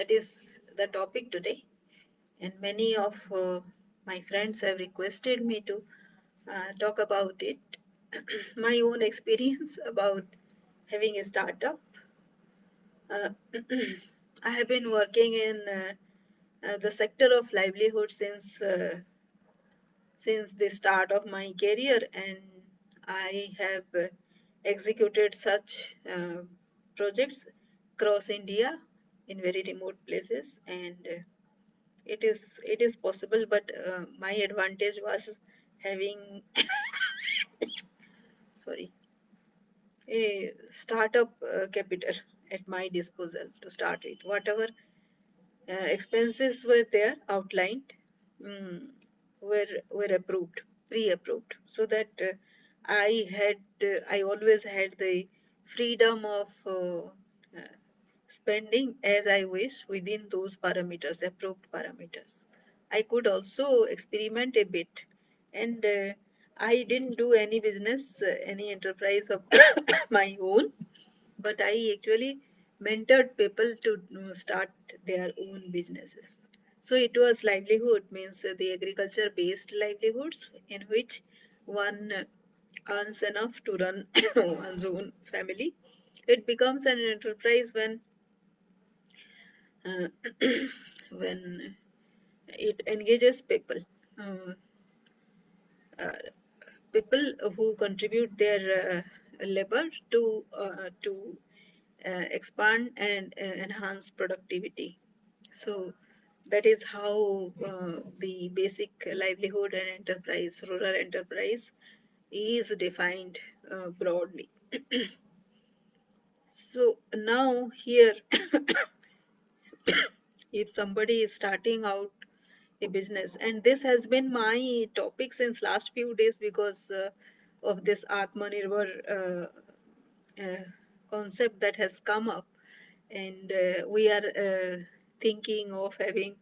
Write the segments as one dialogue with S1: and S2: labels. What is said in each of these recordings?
S1: That is the topic today. And many of my friends have requested me to talk about it. My own experience about having a startup. Uh, I have been working in the sector of livelihood since the start of my career, and I have executed such projects across India in very remote places, and it is possible. But my advantage was having sorry a startup capital at my disposal to start it. Whatever expenses were there outlined mm, were approved, pre-approved, so that I always had the freedom of spending as I wish within those parameters, approved parameters. I could also experiment a bit, and I didn't do any business, any enterprise of my own, but I actually mentored people to start their own businesses. So it was livelihood, means the agriculture based livelihoods in which one earns enough to run one's own family. It becomes an enterprise uh, when it engages people. Uh, uh, People who contribute their labor to expand and enhance productivity. So that is how the basic livelihood and enterprise, rural enterprise, is defined broadly. So now here, if somebody is starting out a business, and this has been my topic since last few days because of this Atmanirbhar uh, concept that has come up, and we are thinking of having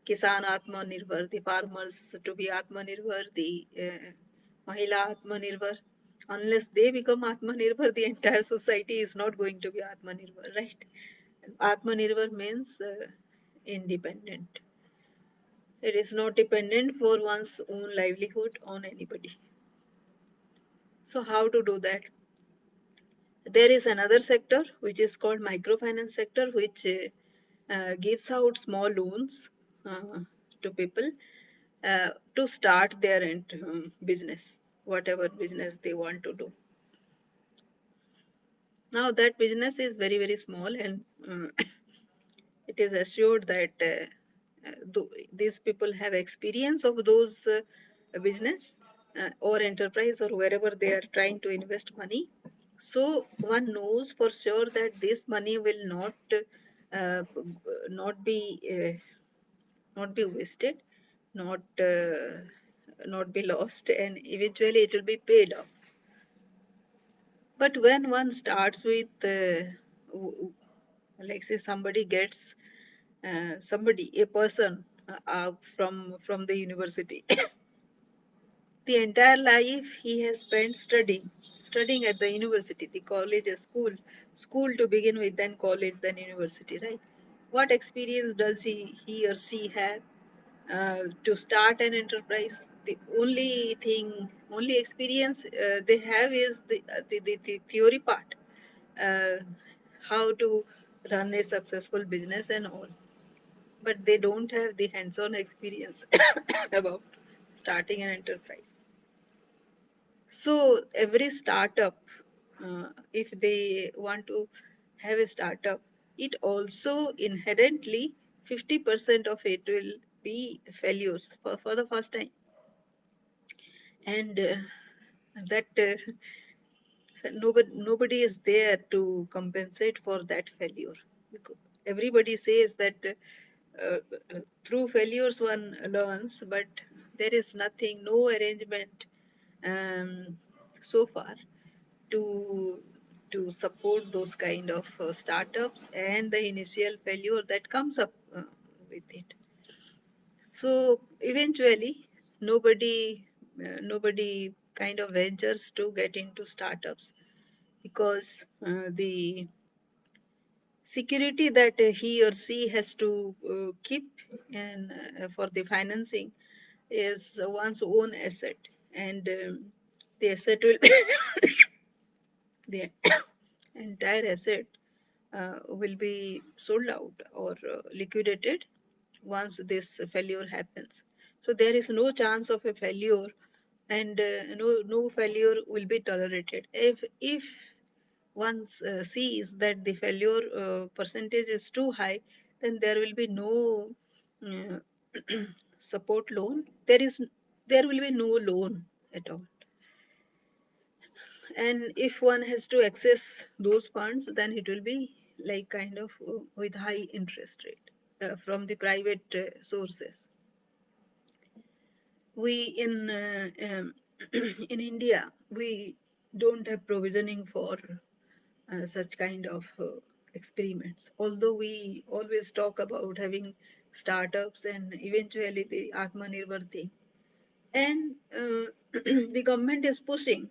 S1: Kisan Atmanirbhar, the farmers to be Atmanirbhar, the Mahila Atmanirbhar. Unless they become Atmanirbhar, the entire society is not going to be Atmanirbhar, right? Atmanirbhar means independent. It is not dependent for one's own livelihood on anybody. So how to do that? There is another sector which is called microfinance sector, which gives out small loans uh, to people to start their business, whatever business they want to do. Now that business is very very small, and it is assured that these people have experience of those business or enterprise or wherever they are trying to invest money. So one knows for sure that this money will uh, not be not be wasted, not be lost, and eventually it will be paid off. But when one starts with like say somebody gets somebody, a person from the university, the entire life he has spent studying at the university, the college, a school to begin with, then college, then university, right? What experience does he or she have to start an enterprise? The only experience they have is the theory part, uh, how to run a successful business and all, but they don't have the hands-on experience about starting an enterprise. So every startup, if they want to have a startup, it also inherently 50% of it will be failures for the first time, and that so nobody is there to compensate for that failure. Because everybody says that through failures one learns, but there is nothing, no arrangement um, so far to to support those kind of startups and the initial failure that comes up with it. So eventually, nobody kind of ventures to get into startups because the security that he or she has to keep in for the financing is one's own asset, and the asset will the entire asset will be sold out or liquidated once this failure happens. So there is no chance of a failure, and no failure will be tolerated. If one sees that the failure percentage is too high, then there will be no uh, support loan. There will be no loan at all. And if one has to access those funds, then it will be like kind of with high interest rate from the private sources. We in India, we don't have provisioning for such kind of experiments, although we always talk about having startups and eventually the Atmanirbhar thing. And the government is pushing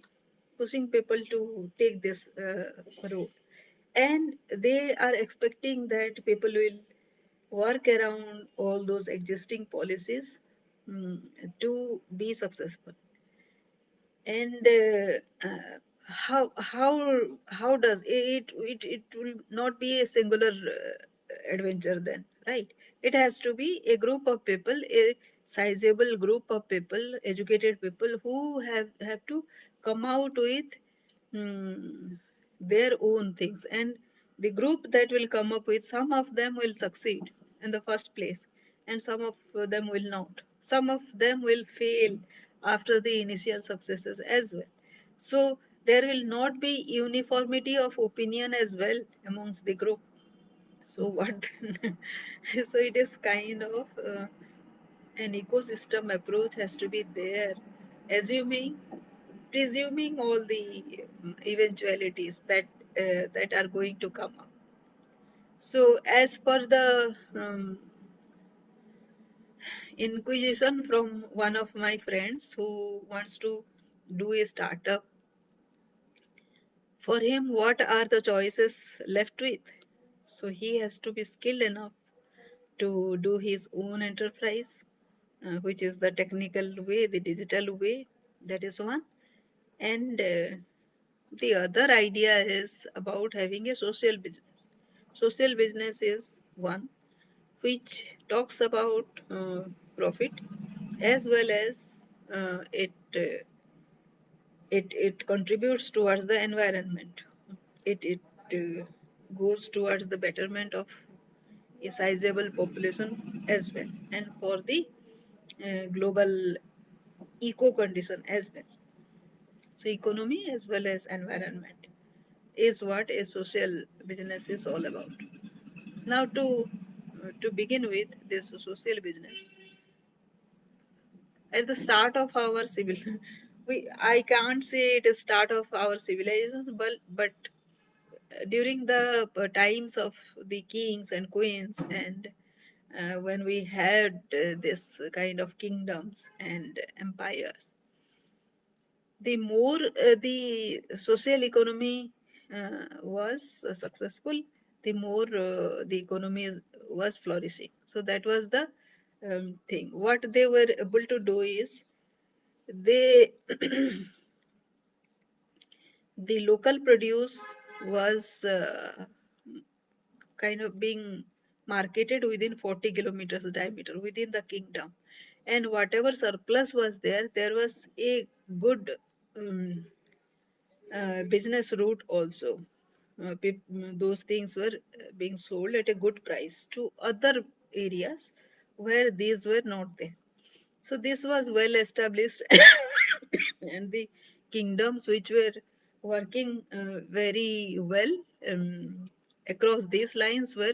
S1: people to take this road, and they are expecting that people will work around all those existing policies to be successful. And how does it will not be a singular adventure then, right? It has to be a group of people, a sizable group of people, educated people who have to come out with mm, their own things. And the group that will come up with, some of them will succeed in the first place, and some of them will not. Some of them will fail after the initial successes as well. So there will not be uniformity of opinion as well amongst the group. So what then? So it is kind of an ecosystem approach has to be there, assuming presuming all the eventualities that are going to come up. So as per the inquisition from one of my friends who wants to do a startup, for him, what are the choices left with? So he has to be skilled enough to do his own enterprise, which is the technical way, the digital way. That is one. And the other idea is about having a social business. Social business is one which talks about profit, as well as it contributes towards the environment. It goes towards the betterment of a sizable population as well, and for the global eco condition as well. So economy as well as environment is what a social business is all about. Now to begin with this social business, at the start of our civil we I can't say it is start of our civilization, but during the times of the kings and queens, and when we had this kind of kingdoms and empires, the more the social economy was successful, the more the economy was flourishing. So that was the thing. What they were able to do is they the local produce was kind of being marketed within 40 kilometers diameter within the kingdom, and whatever surplus was there, there was a good um, business route also. Those things were being sold at a good price to other areas where these were not there. So this was well established, and the kingdoms which were working very well across these lines uh,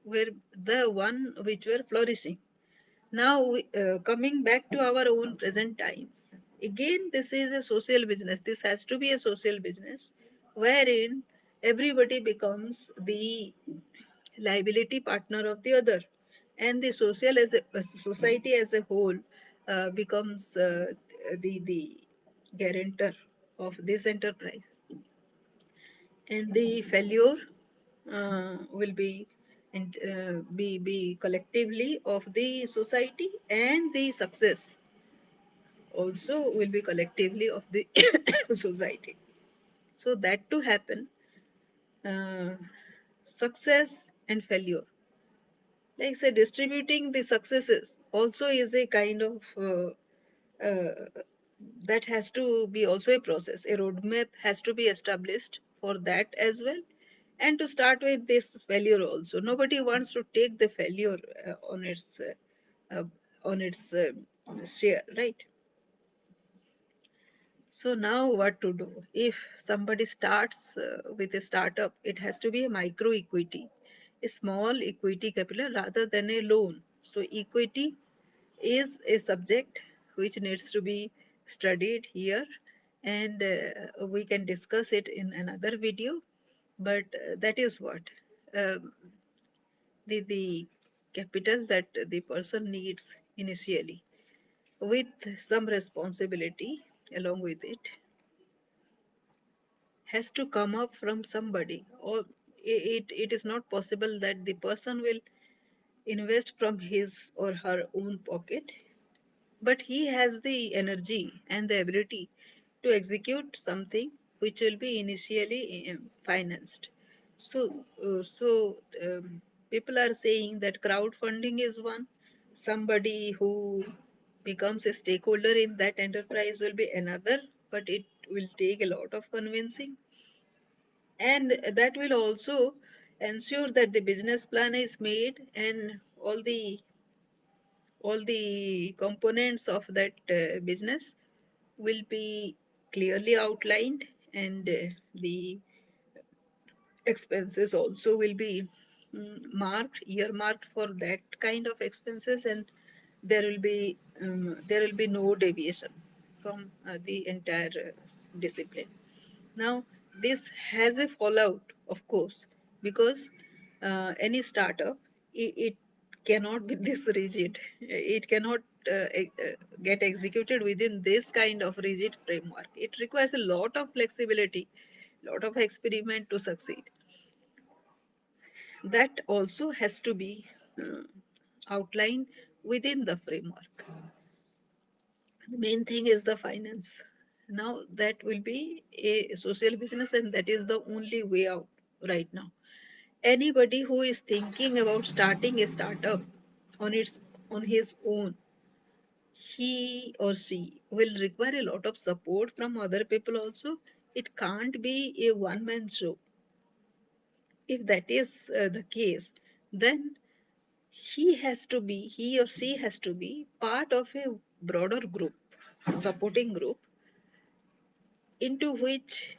S1: were the one which were flourishing. Now, coming back to our own present times, again, this is a social business. This has to be a social business wherein everybody becomes the liability partner of the other, and the society as a whole becomes the guarantor of this enterprise. And the failure. will be be collectively of the society, and the success also will be collectively of the society. So that to happen, uh, success and failure, like say distributing the successes also is a kind of uh, that has to be also a process. A roadmap has to be established for that as well. And to start with this failure also, nobody wants to take the failure uh, on its share, right? So now what to do? If somebody starts with a startup, it has to be a micro equity, a small equity capital rather than a loan. So equity is a subject which needs to be studied here, and we can discuss it in another video. But that is what um, the capital that the person needs initially, with some responsibility along with it, has to come up from somebody, or it is not possible that the person will invest from his or her own pocket, but he has the energy and the ability to execute something which will be initially financed. So people are saying that crowdfunding is one. Somebody who becomes a stakeholder in that enterprise will be another, but it will take a lot of convincing, and that will also ensure that the business plan is made, and all the components of that business will be clearly outlined, and the expenses also will be marked, earmarked for that kind of expenses, and there will be no deviation from the entire discipline. Now, this has a fallout, of course, because any startup, it cannot be this rigid. It cannot get executed within this kind of rigid framework. It requires a lot of flexibility, lot of experiment to succeed. That also has to be uh, outlined within the framework. The main thing is the finance. Now, that will be a social business, and that is the only way out right now. Anybody who is thinking about starting a startup on its on his own, he or she will require a lot of support from other people also. It can't be a one man show. If that is the case, then he or she has to be part of a broader group, supporting group, into which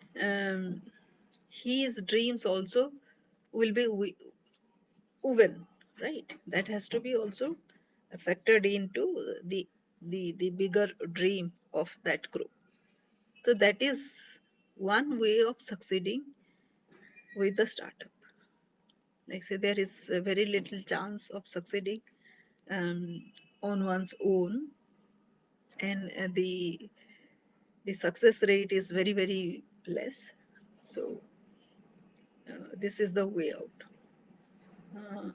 S1: his dreams also will be woven, right? That has to be also factored into the bigger dream of that group. So that is one way of succeeding with the startup. Like say, there is a very little chance of succeeding um, on one's own, and the success rate is very very less. So this is the way out. Uh,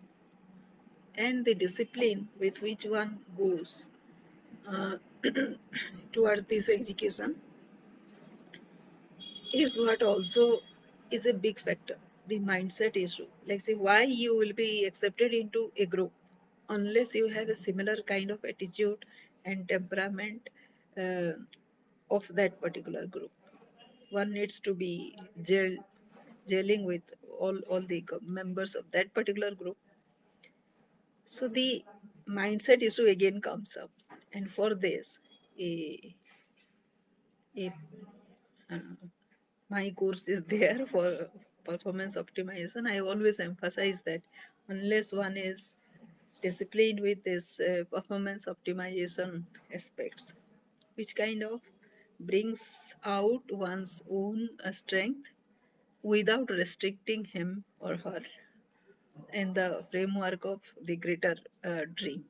S1: and the discipline with which one goes uh, towards this execution is what also is a big factor. The mindset issue, like say, why you will be accepted into a group unless you have a similar kind of attitude and temperament uh, of that particular group. One needs to be gelling with all the members of that particular group. So the mindset issue again comes up, and for this, a, a my course is there for performance optimization. I always emphasize that unless one is disciplined with this performance optimization aspects, which kind of brings out one's own strength without restricting him or her in the framework of the greater dream.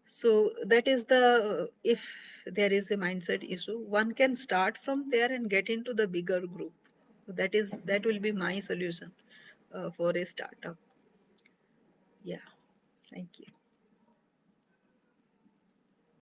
S1: So that is the if there is a mindset issue, one can start from there and get into the bigger group. That will be my solution. for a startup. Yeah, thank you.